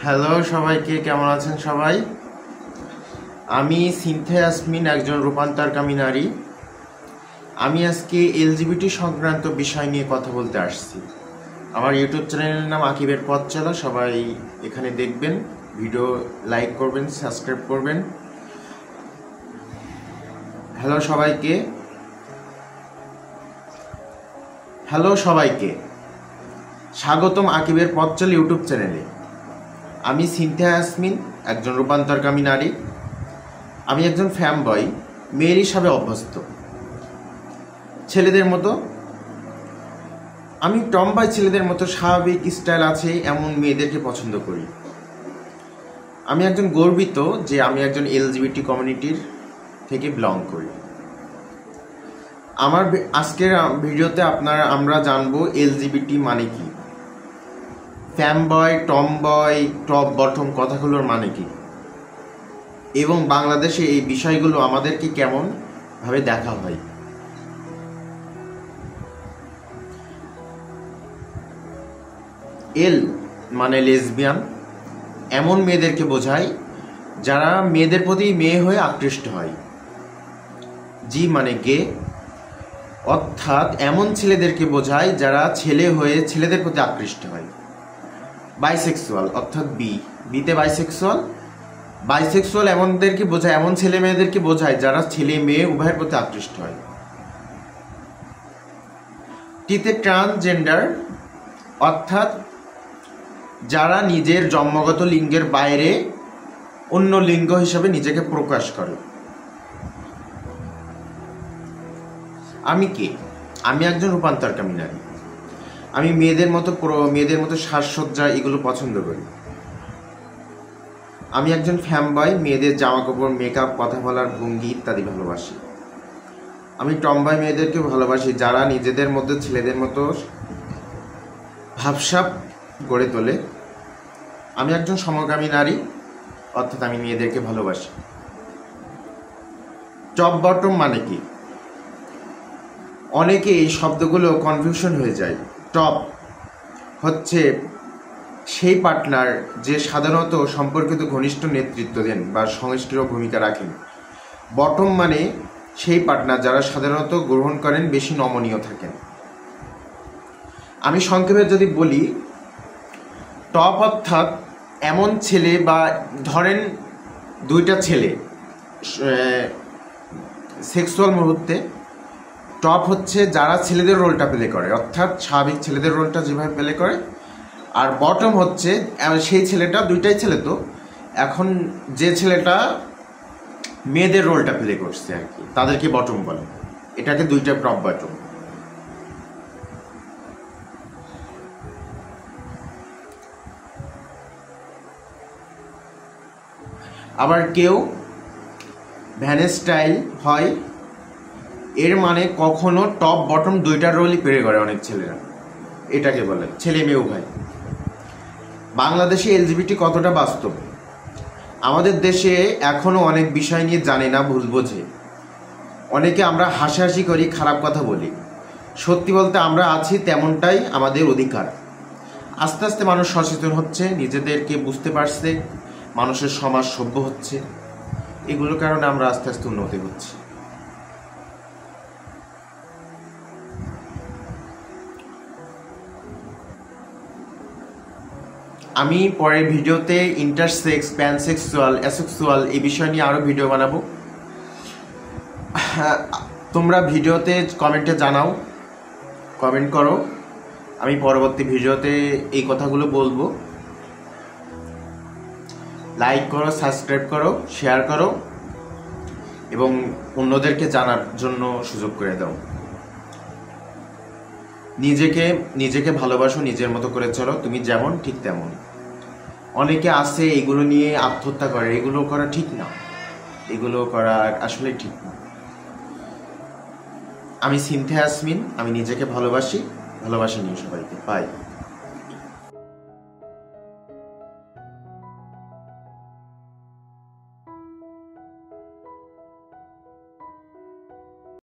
Hello সবাইকে, কেমন আছেন সবাই? আমি সিনথিয়া ইয়াসমিন, একজন রূপান্তরকামী নারী। আমি আজকে এলজিবিটি সংক্রান্ত বিষয় নিয়ে কথা বলতে আসছি। আমার ইউটিউব চ্যানেলের নাম আকিবের পথ চলা। সবাই এখানে দেখবেন, ভিডিও লাইক করবেন, সাবস্ক্রাইব করবেন। হ্যালো সবাইকে স্বাগতম আকিবের পথ চলা ইউটিউব চ্যানেলে। আমি সিনথিয়া ইয়াসমিন, একজন রূপান্তরকামী নারী। আমি একজন ফ্যাম বয়, মেয়ের হিসাবে অভ্যস্ত, ছেলেদের মতো। আমি টমবয় ছেলেদের মতো স্বাভাবিক স্টাইল আছে এমন মেয়েদেরকে পছন্দ করি। আমি একজন গর্বিত যে আমি একজন এলজিবিটি কমিউনিটির থেকে বিলং করি। আমার আজকের ভিডিওতে আমরা জানবো এলজিবিটি মানে কি, ফ্যাম বয়, টম বয়, টপ বটম কথাগুলোর মানে কি, এবং বাংলাদেশে এই বিষয়গুলো আমাদেরকে কেমন ভাবে দেখা হয়। এল মানে লেসবিয়ান, এমন মেয়েদেরকে বোঝায় যারা মেয়েদের প্রতি মেয়ে হয়ে আকৃষ্ট হয়। জি মানে গে, অর্থাৎ এমন ছেলেদেরকে বোঝায় যারা ছেলে হয়ে ছেলেদের প্রতি আকৃষ্ট হয়। বাইসেক্সুয়াল অর্থাৎ বিতে বাইসেক্সুয়াল এমনদেরকে বোঝায়, এমন ছেলে মেয়েদেরকে বোঝায় যারা ছেলে মেয়ে উভয়ের প্রতি আকৃষ্ট হয়। টিতে ট্রান্সজেন্ডার, অর্থাৎ যারা নিজের জন্মগত লিঙ্গের বাইরে অন্য লিঙ্গ হিসেবে নিজেকে প্রকাশ করে। আমি কে? আমি একজন রূপান্তরকামী নারী। আমি মেয়েদের মতো সাজসজ্জা এগুলো পছন্দ করি। আমি একজন ফ্যাম বয়, মেয়েদের জামা কাপড়, মেকআপ, কথা বলার ভঙ্গি ইত্যাদি ভালোবাসি। আমি টমবয় মেয়েদেরকে ভালোবাসি যারা নিজেদের মধ্যে ছেলেদের মতো ভাবসাব গড়ে তোলে। আমি একজন সমকামী নারী, অর্থাৎ আমি মেয়েদেরকে ভালোবাসি। টপ বটম মানে কি? অনেকে এই শব্দগুলো কনফিউশন হয়ে যায়। টপ হচ্ছে সেই পার্টনার যে সাধারণত সম্পর্কিত ঘনিষ্ঠ নেতৃত্ব দেন বা সংশ্লিষ্ট ভূমিকা রাখেন। বটম মানে সেই পার্টনার যারা সাধারণত গ্রহণ করেন, বেশি নমনীয় থাকেন। আমি সংক্ষেপে যদি বলি, টপ অর্থাৎ এমন ছেলে, বা ধরেন দুইটা ছেলে সেক্সুয়াল মুহূর্তে, টপ হচ্ছে যারা ছেলেদের রোলটা প্লে করে, অর্থাৎ স্বাভাবিক ছেলেদের রোলটা যেভাবে প্লে করে। আর বটম হচ্ছে সেই ছেলেটা, দুইটাই ছেলে তো, এখন যে ছেলেটা মেয়েদের রোলটা প্লে করছে আর কি, তাদেরকে বটম বলে। এটাকে দুইটা টপ বটম। আবার কেউ ভ্যানেস্টাইল হয়, এর মানে কখনো টপ বটম দুইটার রোলই প্লে করে অনেক ছেলেরা, এটাকে বলে ছেলে মেয়ে উভয়। বাংলাদেশে এলজিবিটি কতটা বাস্তব? আমাদের দেশে এখনো অনেক বিষয় নিয়ে জানে না, ভুল বোঝে। অনেকে আমরা হাসাহাসি করি, খারাপ কথা বলি। সত্যি বলতে আমরা আছি তেমনটাই আমাদের অধিকার। আস্তে আস্তে মানুষ সচেতন হচ্ছে, নিজেদেরকে বুঝতে পারছে, মানুষের সমাজ সভ্য হচ্ছে। এগুলোর কারণে আমরা আস্তে আস্তে উন্নতি হচ্ছে। আমি পরের ভিডিওতে ইন্টারসেক্স, প্যানসেক্সুয়াল, অ্যাসেক্সুয়াল এই বিষয় নিয়ে আরও ভিডিও বানাবো। তোমরা ভিডিওতে কমেন্টে জানাও, কমেন্ট করো। আমি পরবর্তী ভিডিওতে এই কথাগুলো বলবো। লাইক করো, সাবস্ক্রাইব করো, শেয়ার করো, এবং অন্যদেরকে জানার জন্য সুযোগ করে দাও। নিজেকে ভালোবাসো, নিজের মতো করে চলো, তুমি যেমন ঠিক তেমন। অনেকে আছে এগুলো নিয়ে আত্মহত্যা করে, এগুলো করা ঠিক না, এগুলো করা আসলে ঠিক না। আমি সিনথিয়া ইয়াসমিন, আমি নিজেকে ভালোবাসি নিয়ে সবাইকে। বাই।